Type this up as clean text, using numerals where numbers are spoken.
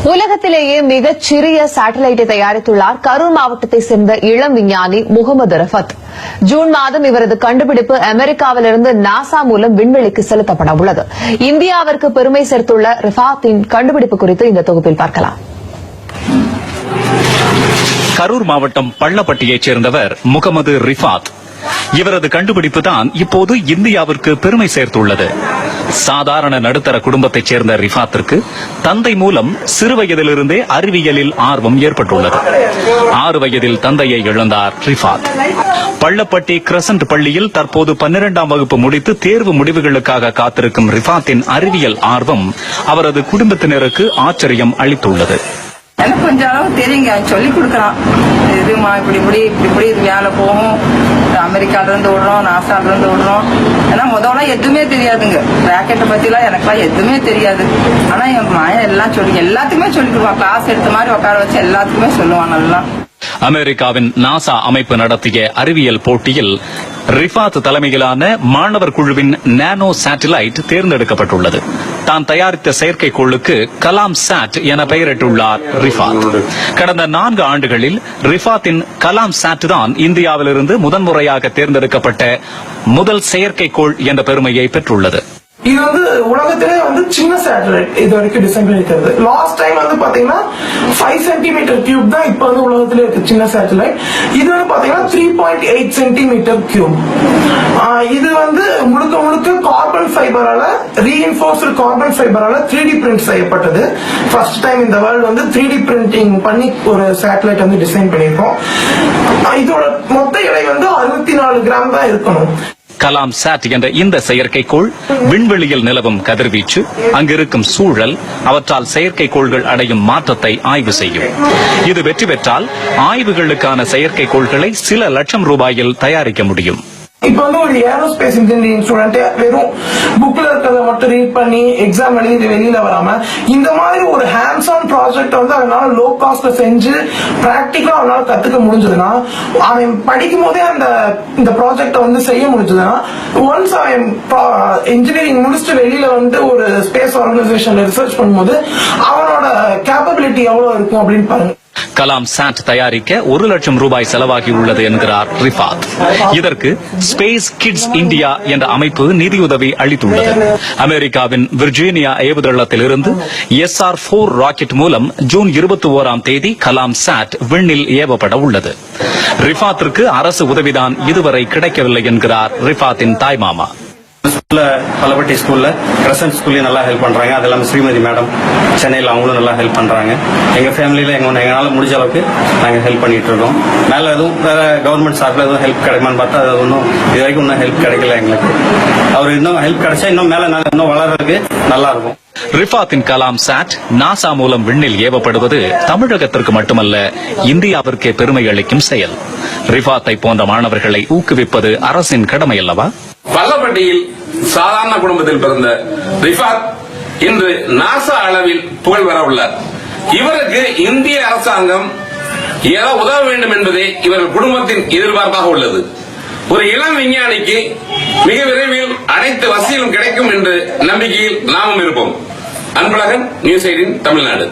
உலகத்திலேயே மிகச் சிறிய சேட்டலைட்டை தயாரித்துள்ளார் கரூர் மாவட்டத்தை சேர்ந்த இளம் விஞ்ஞானி முகமது ரிஃபாத். ஜூன் மாதம் இவரது கண்டுபிடிப்பு அமெரிக்காவிலிருந்து நாசா மூலம் விண்வெளிக்கு செலுத்தப்பட உள்ளது. இந்தியாவிற்கு பெருமை சேர்த்துள்ள ரிஃபாத்தின் கண்டுபிடிப்பு குறித்து இந்த தொகுப்பில் பார்க்கலாம். கரூர் மாவட்டம் பள்ளப்பட்டியைச் சேர்ந்தவர் முகமது ரிஃபாத். இவரது கண்டுபிடிப்பு தான் இப்போது இந்தியாவிற்கு பெருமை சேர்த்துள்ளது. சாதாரண நடுத்தர குடும்பத்தைச் சேர்ந்த ரிஃபாத்திற்கு தந்தை மூலம் சிறுவயதிலிருந்தே அறிவியலில் ஆர்வம் ஏற்பட்டுள்ளது. 6 வயதில் தந்தையை இழந்தார் ரிஃபாத். பள்ளப்பட்டி கிரசன்ட் பள்ளியில் தற்போது 12ஆம் வகுப்பு முடித்து தேர்வு முடிவுகளுக்காக காத்திருக்கும் ரிஃபாத்தின் அறிவியல் ஆர்வம் அவரது குடும்பத்தினருக்கு ஆச்சரியம் அளித்துள்ளது. எனக்கு கொஞ்சம் அளவு தெரியுங்க, சொல்லி கொடுக்குறான். இதுமா இப்படி இது வேலை போகும், அமெரிக்கால இருந்து விடுறோம், நாசால இருந்து விடுறோம். ஏன்னா முதல்ல எதுவுமே தெரியாதுங்க, ராக்கெட்டை பத்திலாம் எனக்குலாம் எதுவுமே தெரியாது. ஆனா என் மாயன் எல்லாம் எல்லாத்துக்குமே சொல்லி கொடுப்பான். கிளாஸ் எடுத்த மாதிரி உட்கார வச்சு எல்லாத்துக்குமே சொல்லுவான் நல்லா. அமெரிக்காவின் நாசா அமைப்பு நடத்திய அறிவியல் போட்டியில் ரிஃபாத் தலைமையிலான மாணவர் குழுவின் நானோ சேட்டலைட் தேர்ந்தெடுக்கப்பட்டுள்ளது. தான் தயாரித்த செயற்கைக்கோளுக்கு கலாம் சாட் என பெயரிட்டுள்ளார் ரிஃபாத். கடந்த 4 ஆண்டுகளில் ரிஃபாத்தின் கலாம் சாட் தான் இந்தியாவிலிருந்து முதன்முறையாக தேர்ந்தெடுக்கப்பட்ட முதல் செயற்கைக்கோள் என்ற பெருமையை பெற்றுள்ளது. இது உலகத்திலே சின்ன சேட்டலைட் இது வரைக்கும் டிசைன் பண்ணிருக்கிறது. லாஸ்ட் டைம் பாத்தீங்கன்னா 5 சென்டிமீட்டர் கியூப் தான் இப்ப உலகத்திலே இருக்கு சின்ன சேட்டலைட். இது பாத்தீங்கன்னா 3.8 சென்டிமீட்டர் கியூப். இது முழுக்க கார்பன் ஃபைபரால ரீஇன்ஃபோர்ஸ்டு கார்பன் ஃபைபரால 3D பிரிண்ட் செய்யப்பட்டது. ஃபர்ஸ்ட் டைம் இந்த வேர்ல்டு 3D பிரிண்டிங் பண்ணி ஒரு சேட்டலைட் டிசைன் பண்ணிருக்கோம். இதோட மொத்த எடை 64 கிராம் தான் இருக்கணும். கலாம் சாட் என்ற இந்த செயற்கைக்கோள் விண்வெளியில் நிலவும் கதிர்வீச்சு, அங்கிருக்கும் சூழல், அவற்றால் செயற்கைக்கோள்கள் அடையும் மாற்றத்தை ஆய்வு செய்யும். இது வெற்றி பெற்றால் ஆய்வுகளுக்கான செயற்கைக்கோள்களை சில லட்சம் ரூபாயில் தயாரிக்க முடியும். இப்ப ஒரு ஏரோஸ்பேஸ் இன்ஜினியரிங் ஸ்டூடெண்ட் வெறும் புக்ல இருக்கிறத மட்டும் ரீட் பண்ணி எக்ஸாம் எழுதி வெளியில வராம இந்த மாதிரி ஒரு ஹேண்ட்ஸ் ஆன் ப்ராஜெக்ட் அவனால லோ காஸ்ட்ல செஞ்சு பிராக்டிகலா அவனால கத்துக்க முடிஞ்சதுன்னா, அவன் படிக்கும் போதே இந்த ப்ராஜெக்ட செய்ய முடிஞ்சதுன்னா, ஒன்ஸ் அவன் இன்ஜினியரிங் முடிச்சுட்டு வெளியில ஒரு ஸ்பேஸ் ஆர்கனைசேஷன்ல ரிசர்ச் பண்ணும்போது அவனோட கேப்பபிலிட்டி எவ்வளவு இருக்கும் அப்படின்னு பாருங்க. கலாம் சாட் தயாரிக்க 1 லட்சம் ரூபாய் செலவாகி உள்ளது என்கிறார் ரிஃபாத். இதற்கு ஸ்பேஸ் கிட்ஸ் இந்தியா என்ற அமைப்பு நிதியுதவி அளித்துள்ளது. அமெரிக்காவின் விர்ஜீனியா ஏவுதளத்தில் இருந்து SR-4 ராக்கெட் மூலம் ஜூன் 21ஆம் தேதி கலாம் சாட் விண்ணில் ஏவப்பட உள்ளது. ரிஃபாத்திற்கு அரசு உதவிதான் இதுவரை கிடைக்கவில்லை என்கிறார் ரிஃபாத்தின் தாய்மாமா. பள்ளப்பட்டி ஸ்கூல்ல கிரசன்ட் ஸ்கூல்ல நல்லா ஹெல்ப் பண்றாங்க. அது இல்லாம ஸ்ரீமதி மேடம் சென்னையில அவங்களும் நல்லா ஹெல்ப் பண்றாங்க. எங்க ஃபேமிலியில எங்களால முடிஞ்ச அளவுக்கு நாங்க ஹெல்ப் பண்ணிட்டு இருக்கோம். மேல எதுவும் வேற கவர்மெண்ட் சார்பில் எதுவும் ஹெல்ப் கிடைக்குமான்னு பார்த்தா அது இது வரைக்கும் இன்னும் ஹெல்ப் கிடைக்கல எங்களுக்கு. அவர் இன்னும் ஹெல்ப் கிடைச்சா இன்னும் மேல இன்னும் வளர்றதுக்கு நல்லா இருக்கும். ரிஃபாத்தின் கலாம் சாட் நாசா மூலம் விண்ணில் ஏவப்படுவது தமிழகத்திற்கு மட்டுமல்ல, இந்தியாவிற்கே பெருமை அளிக்கும் செயல். ரிஃபாத்தை போன்ற மாணவர்களை ஊக்குவிப்பது அரசின் கடமை அல்லவா? பள்ளப்பட்டியில் சாதாரண குடும்பத்தில் பிறந்த ரிஃபாத் இன்று நாசா அளவில் புகழ் பெற உள்ளார். இவருக்கு இந்திய அரசாங்கம் ஏதோ உதவ வேண்டும் என்பதே இவர்கள் குடும்பத்தின் எதிர்பார்ப்பாக உள்ளது. ஒரு இளம் விஞ்ஞானிக்கு மிக விரைவில் அனைத்து வசதிகளும் கிடைக்கும் என்ற நம்பிக்கையில் நாமும் இருப்போம். அன்பழகன், நியூஸ் 18 தமிழ்நாடு.